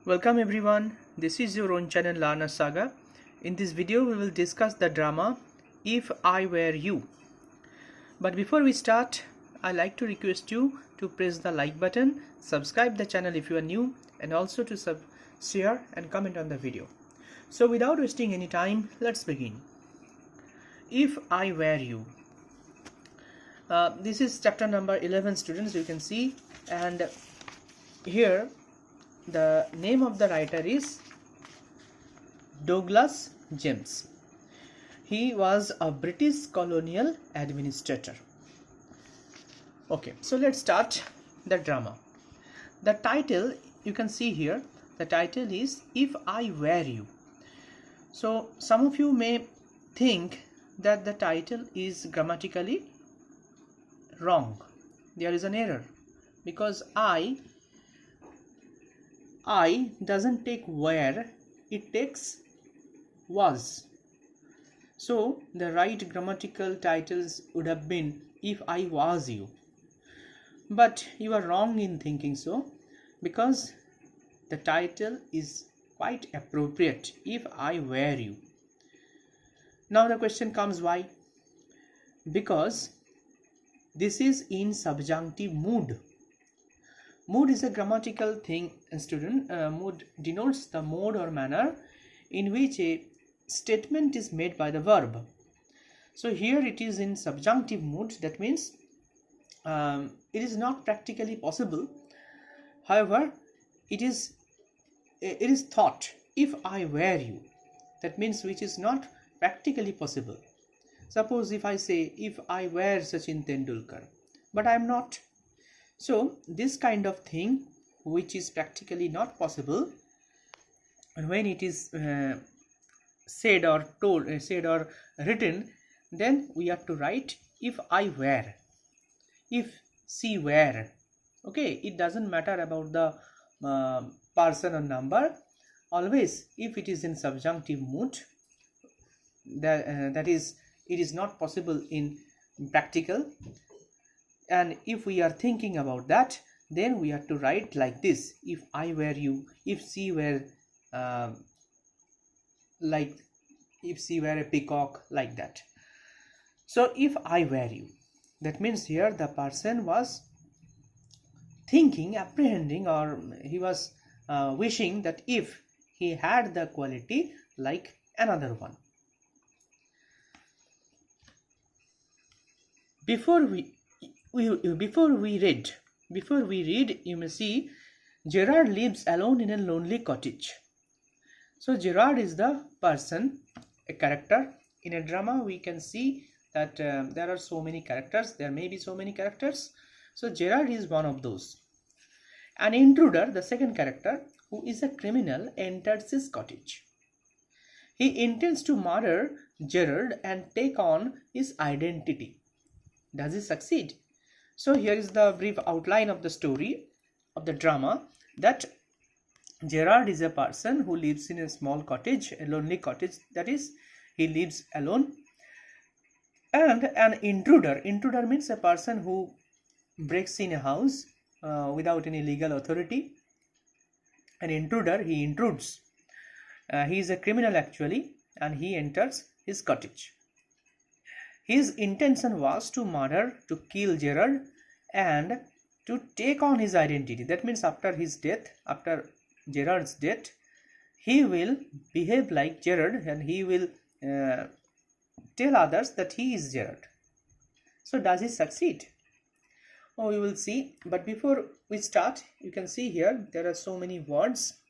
Welcome everyone, this is your own channel Learners'Saga. In this video we will discuss the drama If I Were You. But before we start, I like to request you to press the like button, subscribe the channel if you are new, and also to share and comment on the video. So without wasting any time, let's begin. If I Were You. This is chapter number 11, students, you can see, and here the name of the writer is Douglas James. He was a British colonial administrator. Okay, so let's start the drama. The title, you can see here, the title is If I Were You. So some of you may think that the title is grammatically wrong. There is an error because I doesn't take were, it takes was. So the right grammatical titles would have been If I Was You. But you are wrong in thinking so, because the title is quite appropriate, If I Were You. Now the question comes, why? Because this is in subjunctive mood. Mood is a grammatical thing, student. Mood denotes the mode or manner in which a statement is made by the verb. So here it is in subjunctive mood. That means it is not practically possible. However, it is thought, if I were you. That means which is not practically possible. Suppose if I say, if I were Sachin Tendulkar, but I am not. So this kind of thing which is practically not possible, and when it is said or written, then we have to write if I were, if she were. Okay, it doesn't matter about the person or number. Always if it is in subjunctive mood, that is, it is not possible in practical. And if we are thinking about that, then we have to write like this, if I were you, if she were if she were a peacock, like that. So if I were you, that means here the person was thinking, apprehending, or he was wishing that if he had the quality like another one. Before we read, you may see Gerard lives alone in a lonely cottage. So Gerard is the person, a character. In a drama we can see that there are so many characters, there may be so many characters. So Gerard is one of those. An intruder, the second character, who is a criminal, enters his cottage. He intends to murder Gerard and take on his identity. Does he succeed? So here is the brief outline of the story of the drama, that Gerard is a person who lives in a small cottage, a lonely cottage, that is, he lives alone. And an intruder means a person who breaks in a house without any legal authority. An intruder, he intrudes. He is a criminal actually, and he enters his cottage. His intention was to murder, to kill Gerard, and to take on his identity. That means after his death, after Gerard's death, he will behave like Gerard and he will tell others that he is Gerard. So does he succeed? Oh, we will see. But before we start, you can see here there are so many words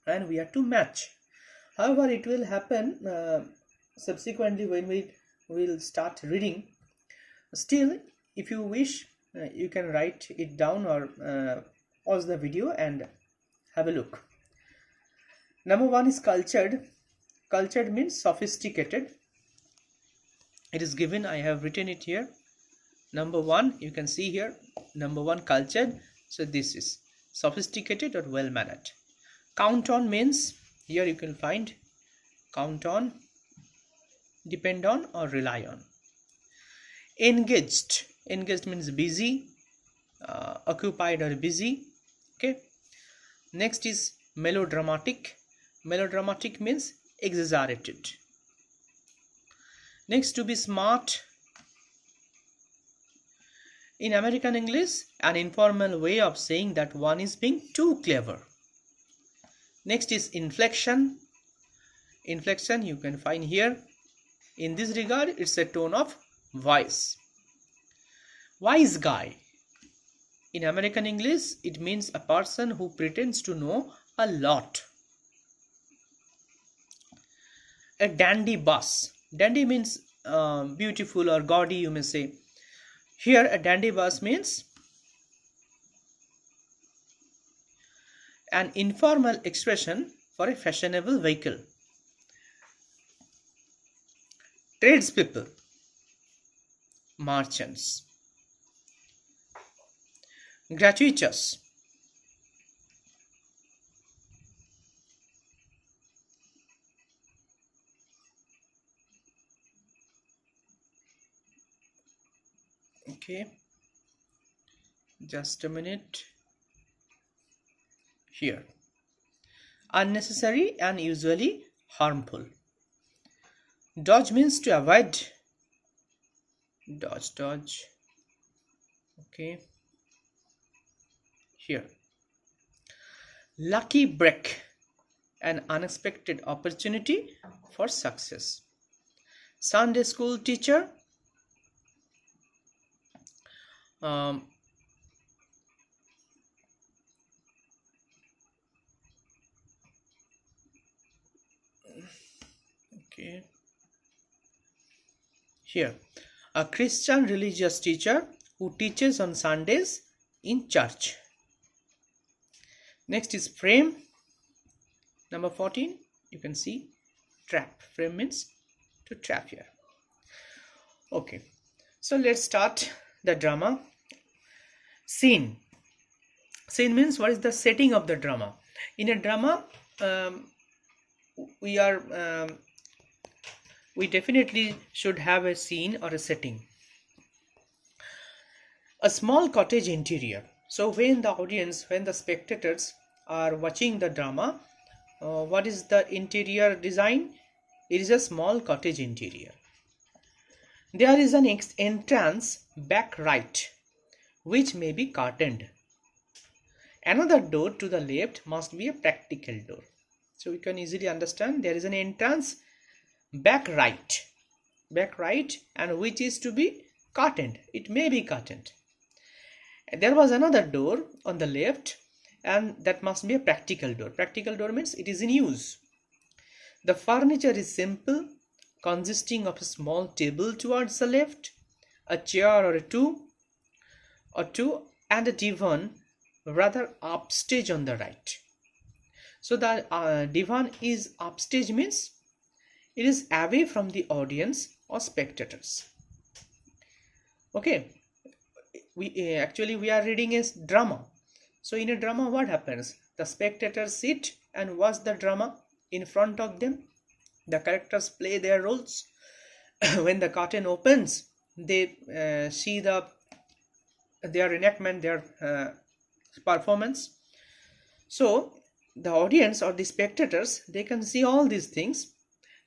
and we have to match. However, it will happen subsequently when we will start reading. Still, if you wish, you can write it down or pause the video and have a look. Number one is cultured. Cultured means sophisticated. It is given, I have written it here. Number one, you can see here, number one, cultured. So this is sophisticated or well mannered. Count on means, here you can find count on, depend on, or rely on. Engaged means busy, occupied or busy. Okay, next is melodramatic. Melodramatic means exaggerated. Next, to be smart. In American English, an informal way of saying that one is being too clever. Next is inflection. Inflection you can find here. In this regard, it's a tone of voice. Wise guy. In American English, it means a person who pretends to know a lot. A dandy bus. Dandy means beautiful or gaudy, you may say. Here, a dandy bus means an informal expression for a fashionable vehicle. Tradespeople, merchants. Gratuitous. Okay, just a minute. Here, unnecessary and usually harmful. Dodge means to avoid. Dodge. Okay, here. Lucky break, an unexpected opportunity for success. Sunday school teacher. Okay. Here, a Christian religious teacher who teaches on Sundays in church. Next is frame. Number 14, you can see trap. Frame means to trap here. Okay, so let's start the drama. Scene. Scene means what is the setting of the drama. In a drama, we definitely should have a scene or a setting. A small cottage interior. So when the spectators are watching the drama, what is the interior design? It is a small cottage interior. There is an entrance back right, which may be curtained. Another door to the left must be a practical door. So we can easily understand there is an entrance back right, and which is to be curtained. It may be curtained. There was another door on the left, and that must be a practical door. Practical door means it is in use. The furniture is simple, consisting of a small table towards the left, a chair or two, and a divan rather upstage on the right. So the divan is upstage means it is away from the audience or spectators. Okay, we are reading a drama. So in a drama, what happens? The spectators sit and watch the drama in front of them. The characters play their roles. When the curtain opens, they see their reenactment, their performance. So the audience or the spectators, they can see all these things,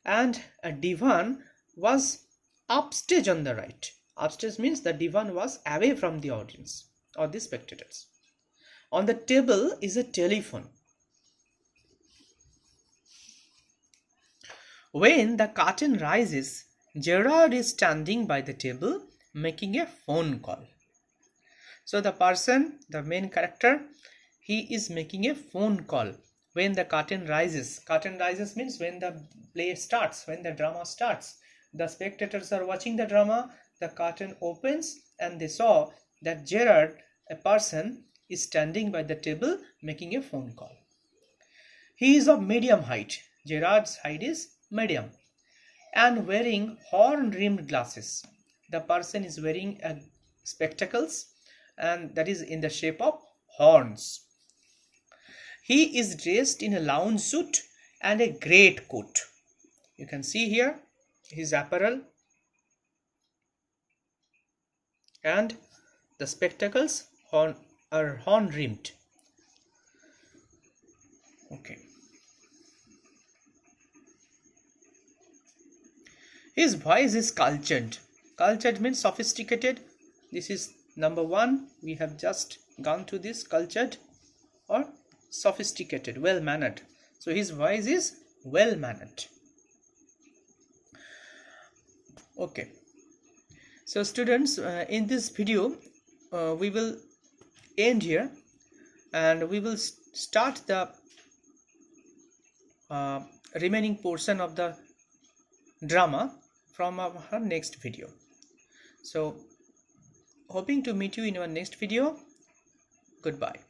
and a divan was upstage on the right. Upstage means the divan was away from the audience or the spectators. On the table is a telephone. When the curtain rises, Gerard is standing by the table making a phone call. So the person, the main character, he is making a phone call when the curtain rises. Curtain rises means when the play starts, when the drama starts. The spectators are watching the drama, the curtain opens, and they saw that Gerard, a person, is standing by the table making a phone call. He is of medium height. Gerard's height is medium and wearing horn-rimmed glasses. The person is wearing spectacles, and that is in the shape of horns. He is dressed in a lounge suit and a great coat. You can see here his apparel, and the spectacles are horn-rimmed. Okay. His voice is cultured. Cultured means sophisticated. This is number one. We have just gone to this, cultured or sophisticated, well-mannered. So his voice is well-mannered. Okay. So students, in this video, we will end here, and we will start the remaining portion of the drama from our next video. So hoping to meet you in our next video. Goodbye.